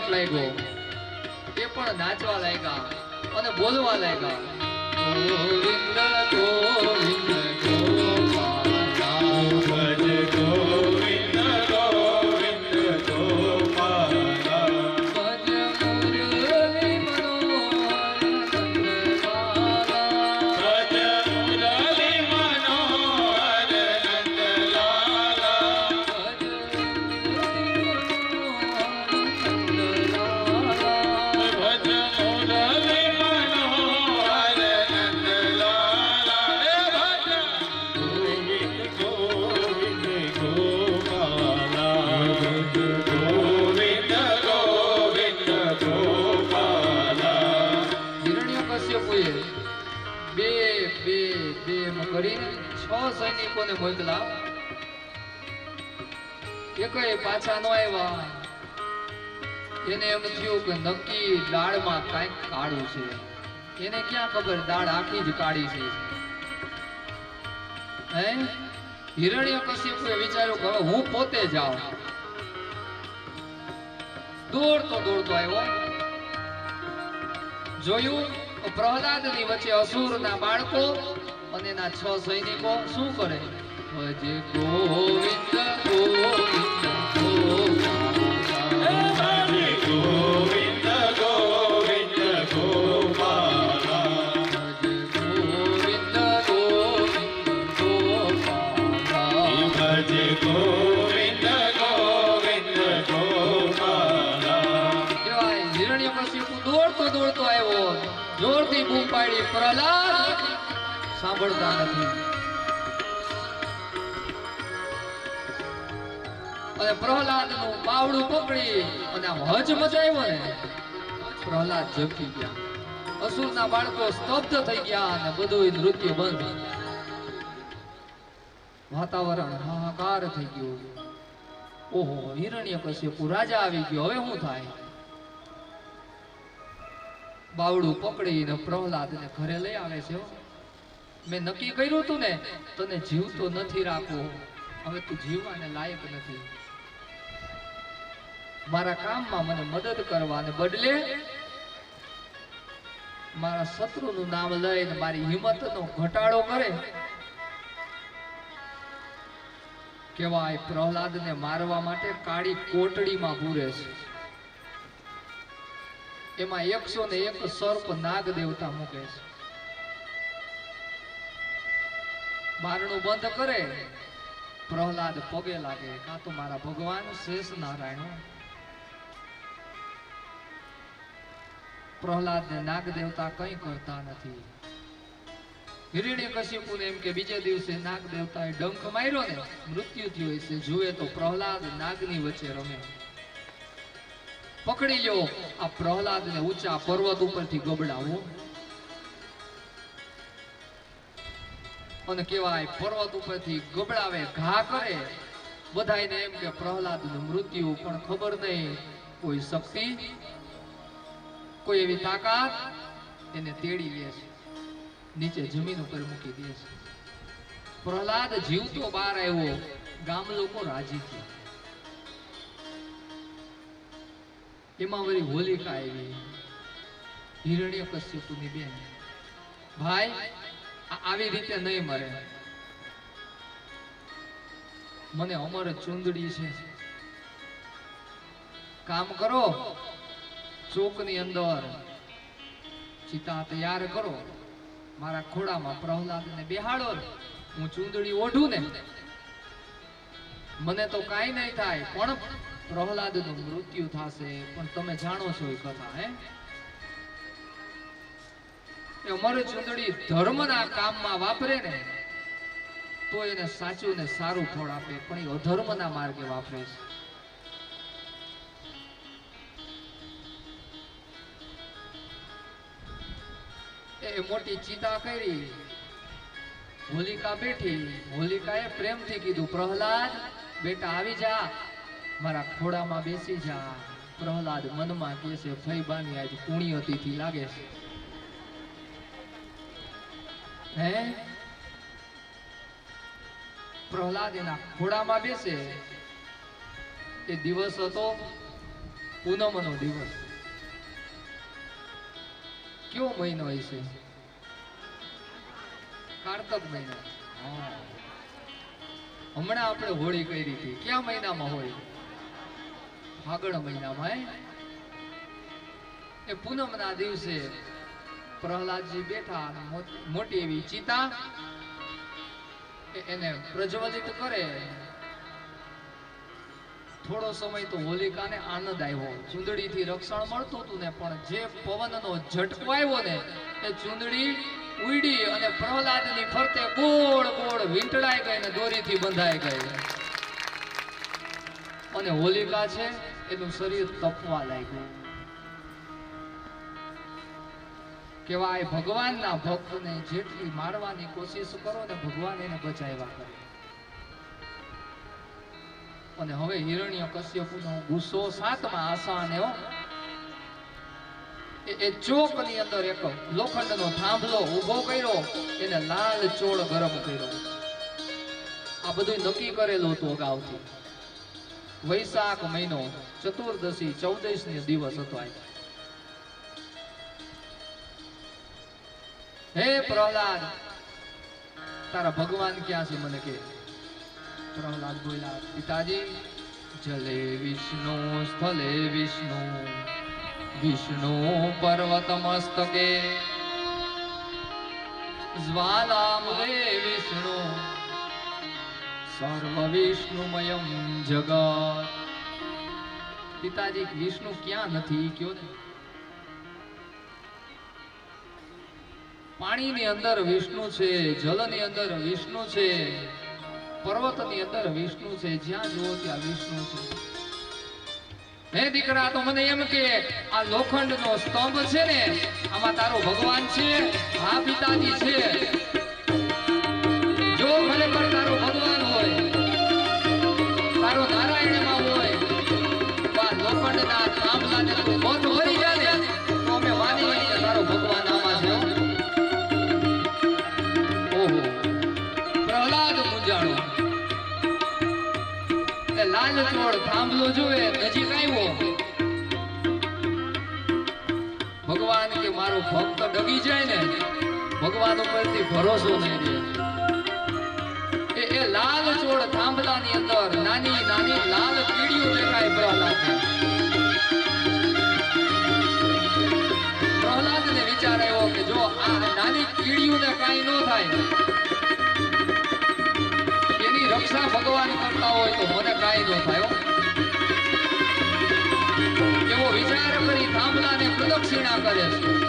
ગીત લાગ્યો એ પણ નાચવા લાગ્યા અને બોલવા લાગ્યા ગોવિંદ ગોવિંદ ગોપાલા ભજ ગોવિંદ ગોવિંદ ગોપાલા ભજ મુરલી મનોહર નંદલાલા ભજ મુરલી મનોહર નંદલાલા ભજ કરીને 6 સૈનિકોને મોકલા એકેય પાછા ન આવ્યા એને એમ થયું કે નક્કી દાળમાં કાંઈક કાળું છે એને ક્યાં ખબર દાળ આખી જ કાળી છે હે હિરણ્યકશ્યપુએ વિચાર્યું કે હવે હું પોતે જાઉં દોડતો આવ્યો જોયું પ્રહલાદની વચ્ચે અસુરના બાળકો અને એના 6 સૈનિકો શું કરે ભજે ગોવિંદ ગોવિંદ ગોપાલા ભજે ગોવિંદ ગોવિંદ ગોપાલા ભજે ગોવિંદ ગોવિંદ ગોપાલા ભજે ગોવિંદ ગોવિંદ ગોપાલા કેવાય હિરણ્યકશ્યપુ દોડતો આવ્યો જોરથી બૂમ પાડી પ્રહલાદ સાંભળતા નથી અને પ્રહલાદ નું બાવડું પકડી અને આમ હજ મચાવ્યો ને પ્રહલાદ ઝબકી ગયા અસુરના બાળકો સ્તબ્ધ થઈ ગયા અને બધું નૃત્ય બંધ વાતાવરણ હાહાકાર થઈ ગયું ઓહો હિરણ્યકશ્યપુ રાજા આવી ગયો હવે શું થાય બાવડું પકડીને પ્રહલાદને ઘરે લઈ આવે છે મેં નક્કી કર્યું હતું ને તને જીવતો નથી રાખવો હવે તું જીવવાને લાયક નથી મારા કામમાં મને મદદ કરવાને બદલે મારા શત્રુનું નામ લઈને મારી હિંમતનો ઘટાડો કરે કેવાય પ્રહલાદને મારવા માટે કાળી કોટડીમાં પૂરે છે એમાં 101 સર્પ નાગ દેવતા મૂકે છે બારણું બંધ કરે પ્રહલાદ પગે લાગે કાં તો મારા ભગવાન શેષ નારાયણ પ્રહલાદને નાગ દેવતા કંઈ કરતા નથી હિરણ્યકશ્યપુને એમ કે બીજે દિવસે નાગ દેવતાએ ડંખ માર્યો ને મૃત્યુ થયું હશે જુએ તો પ્રહલાદ નાગની વચ્ચે રમે પકડી લ્યો આ પ્રહલાદને ઊંચા પર્વત ઉપરથી ગબડાવો અને કેવાય પર્વત ઉપરથી ગબડાવે ઘા કરે બધાયને એમ કે પ્રહલાદનું મૃત્યુ પણ ખબર નહીં કોઈ શક્તિ કોઈ એવી તાકાત એને તેડી લે છે નીચે જમીન ઉપર મૂકી દે છે પ્રહલાદ જીવતો બહાર આવ્યો ગામ લોકો રાજી થયા એમાં વળી હોલિકા આવી હિરણ્યકશ્યપુની બેન ભાઈ આવી રીતે નહીં મરે મને અમર ચુંદડી છે કામ કરો ચોકની અંદર ચિતા તૈયાર કરો મારા ખોડામાં પ્રહલાદને બેહાડો હું ચુંદડી ઓઢું ને મને તો કાઈ નહીં થાય પણ પ્રહલાદનું મૃત્યુ થશે પણ તમે જાણો છો એ કથા હે અમારે ચુંદડી ધર્મના કામમાં વાપરે ને તો એને સાચું ને સારું ફળ આપે પણ એ અધર્મના માર્ગે વાપરે છે એ મોટી ચિતા કરી હોલિકા બેઠી હોલિકાએ પ્રેમથી કીધું પ્રહલાદ બેટા આવી જા મારા ખોડામાં બેસી જા પ્રહલાદ મનમાં કહે છે ફઈબાની આજ પુણ્યતિથિ લાગે છે હે પ્રહલાદ એના ખોડામાં બેસે એ દિવસ હતો પૂનમનો દિવસ કયો મહિનો હોય છે? કારતક મહિનો. હમણાં આપણે હોળી કરી હતી, કયા મહિનામાં હોય? ફાગણ મહિનામાં. એ પૂનમના દિવસે પ્રહલાદજી બેઠા, મોટી એવી ચિતા એને પ્રજ્વલિત કરે. થોડો સમય તો હોલિકાને આનંદ આવ્યો, ચૂંદડીથી રક્ષણ મળતું હતું ને, પણ જે પવનનો ઝટકો આવ્યો ને એ ચૂંદડી ઉડી અને પ્રહલાદની ફરતે ગોળ ગોળ વીંટળાઈ ગઈ ને દોરીથી બંધાઈ ગઈ. અને હોલિકા છે એનું શરીર તપવા લાગ્યું. કેવાય ભગવાનના ભક્તને જેટલી મારવાની કોશિશ કરો ને ભગવાન એને બચાવ્યા કરે. અને હવે હિરણ્યકશ્યપુનો ગુસ્સો સાતમા આસાને એ ચોકની અંદર એક લોખંડનો થાંભલો ઊભો કર્યો, એને લાલ ચોળ ગરમ કર્યો. આ બધું નક્કી કરેલું હતું અગાઉથી. વૈશાખ મહિનો, ચતુર્દશી 14 દિવસ હતો. હે પ્રહલાદ, તારા ભગવાન ક્યાં છે મને કે? પ્રહલાદ બોલ્યા, પિતાજી, જલે વિષ્ણુ સ્થલે વિષ્ણુ, વિષ્ણુ પર્વત મસ્તકે, જ્વાલામલે વિષ્ણુ, સર્વ વિષ્ણુમયમ જગત. પિતાજી, વિષ્ણુ ક્યાં નથી કયો ને? પાણીની અંદર વિષ્ણુ છે, જલની અંદર વિષ્ણુ છે, પર્વતની અંદર વિષ્ણુ છે, જ્યાં જુઓ ત્યાં વિષ્ણુ છે. હે દીકરા, તો મને એમ કે આ લોખંડનો સ્તંભ છે ને, આમાં તારો ભગવાન છે? હા પિતાજી છે. જો ખરેખર તારો ભગવાન હોય, તારો નારાયણમાં હોય, તો આ લોખંડના થાંભલાને તું બંધ કરી જાય ને, તો અમે માની લઈએ કે તારો ભગવાન આમાં છે. ઓહો, પ્રહલાદ મૂંઝાણો. લાલ ચોળ થાંભલો જોવે, નજીક આવ્યો. ભગવાન કે મારો ભક્ત ડગી જાય ને, ભગવાન ઉપરથી ભરોસો નહીં રહે. એ લાલ ચોળ થાંભલાની અંદર નાની નાની લાલ કીડીઓ દેખાય પ્રહલાદને. પ્રહલાદને વિચાર આવ્યો કે જો આ નાની કીડીઓને કાંઈ ન થાય, રક્ષા ભગવાન કરતા હોય તો મને કાંઈ ન થાય. એવો વિચાર કરી થાંભલાને પ્રદક્ષિણા કરે છે.